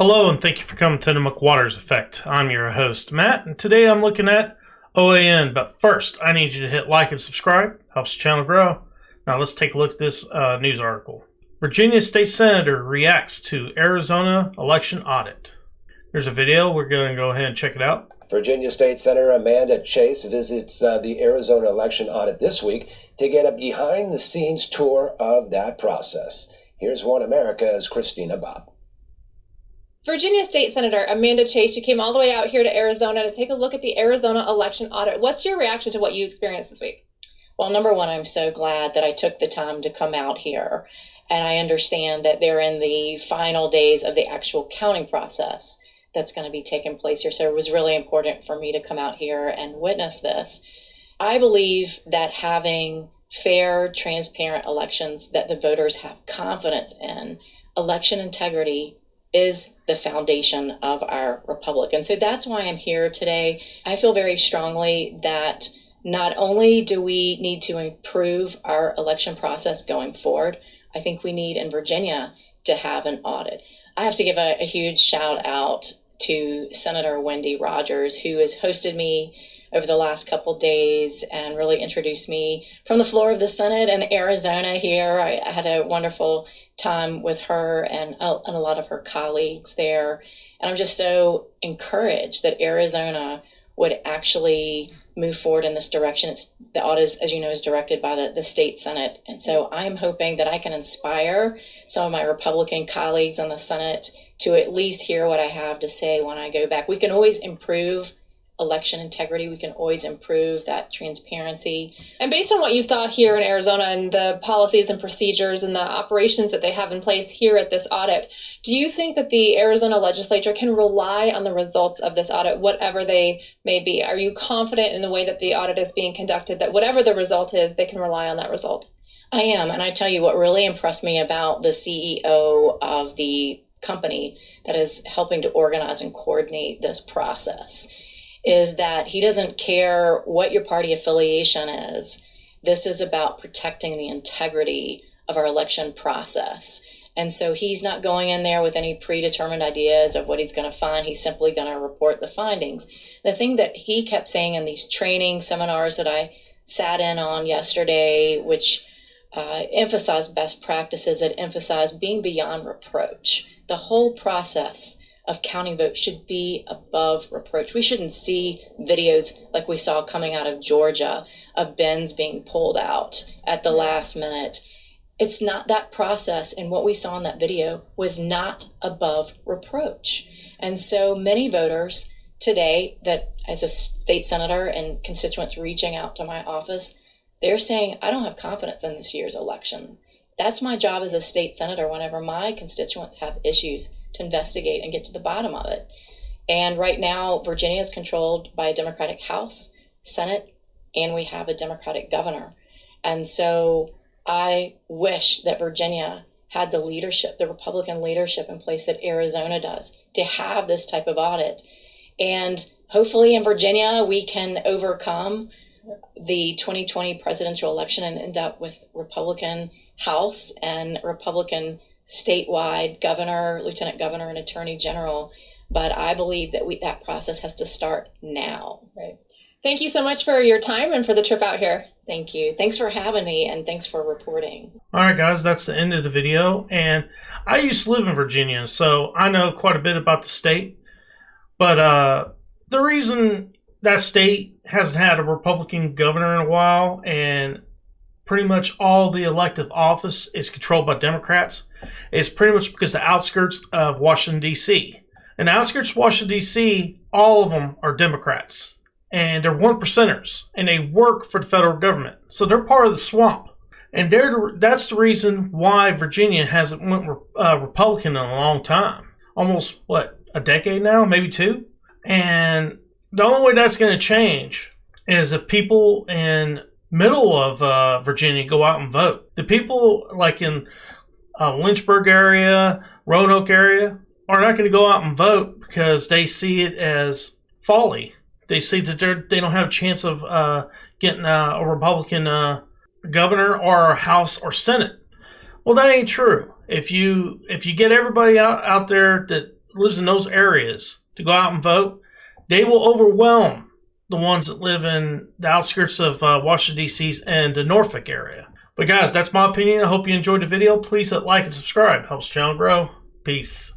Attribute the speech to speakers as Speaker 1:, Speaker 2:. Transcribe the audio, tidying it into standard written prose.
Speaker 1: Hello, and thank you for coming to the McWaters Effect. I'm your host, Matt, and today I'm looking at OAN. But first, I need you to hit like and subscribe. Helps the channel grow. Now let's take a look at this news article. Virginia State Senator reacts to Arizona election audit. There's a video. We're going to go ahead and check it out.
Speaker 2: Virginia State Senator Amanda Chase visits the Arizona election audit this week to get a behind-the-scenes tour of that process. Here's One America's Christina Bob.
Speaker 3: Virginia State Senator Amanda Chase, you came all the way out here to Arizona to take a look at the Arizona election audit. What's your reaction to what you experienced this week?
Speaker 4: Well, number one, I'm so glad that I took the time to come out here. And I understand that they're in the final days of the actual counting process that's going to be taking place here. So it was really important for me to come out here and witness this. I believe that having fair, transparent elections that the voters have confidence in, election integrity is the foundation of our republic. And so that's why I'm here today. I feel very strongly that not only do we need to improve our election process going forward, I think we need in Virginia to have an audit. I have to give a huge shout out to Senator Wendy Rogers, who has hosted me over the last couple days and really introduced me from the floor of the Senate in Arizona here. I had a wonderful time with her and a lot of her colleagues there. And I'm just so encouraged that Arizona would actually move forward in this direction. The audit, as you know, is directed by the state Senate. And so I'm hoping that I can inspire some of my Republican colleagues in the Senate to at least hear what I have to say when I go back. We can always improve election integrity. We can always improve that transparency.
Speaker 3: And based on what you saw here in Arizona and the policies and procedures and the operations that they have in place here at this audit, do you think that the Arizona legislature can rely on the results of this audit, whatever they may be? Are you confident in the way that the audit is being conducted, that whatever the result is, they can rely on that result?
Speaker 4: I am. And I tell you what really impressed me about the CEO of the company that is helping to organize and coordinate this process is that he doesn't care what your party affiliation is. This is about protecting the integrity of our election process. And so he's not going in there with any predetermined ideas of what he's going to find. He's simply going to report the findings. The thing that he kept saying in these training seminars that I sat in on yesterday, which emphasized best practices, that emphasized being beyond reproach. The whole process of counting votes should be above reproach. We shouldn't see videos like we saw coming out of Georgia of bins being pulled out at the last minute. It's not that process, and what we saw in that video was not above reproach. And so many voters today, that as a state senator and constituents reaching out to my office, they're saying, I don't have confidence in this year's election. That's my job as a state senator whenever my constituents have issues, to investigate and get to the bottom of it. And right now, Virginia is controlled by a Democratic House, Senate, and we have a Democratic governor. And so I wish that Virginia had the leadership, the Republican leadership in place that Arizona does, to have this type of audit. And hopefully in Virginia, we can overcome the 2020 presidential election and end up with Republican House and Republican statewide governor, lieutenant governor, and attorney general. But I believe that that process has to start now.
Speaker 3: Right. Thank you so much for your time and for the trip out here.
Speaker 4: Thank you. Thanks for having me, and thanks for reporting.
Speaker 1: All right, guys, that's the end of the video. And I used to live in Virginia, so I know quite a bit about the state. But the reason that state hasn't had a Republican governor in a while, and pretty much all the elective office is controlled by Democrats, is pretty much because the outskirts of Washington, D.C. And the outskirts of Washington, D.C., all of them are Democrats. And they're one percenters. And they work for the federal government. So they're part of the swamp. And that's the reason why Virginia hasn't went Republican in a long time. Almost, a decade now? Maybe two? And the only way that's going to change is if people in middle of Virginia go out and vote. The people like in Lynchburg area, Roanoke area, are not going to go out and vote because they see it as folly. They see that they don't have a chance of getting a Republican governor or House or Senate. Well, that ain't true. If you get everybody out there that lives in those areas to go out and vote, they will overwhelm the ones that live in the outskirts of Washington, D.C. and the Norfolk area. But guys, that's my opinion. I hope you enjoyed the video. Please hit like and subscribe. Helps the channel grow. Peace.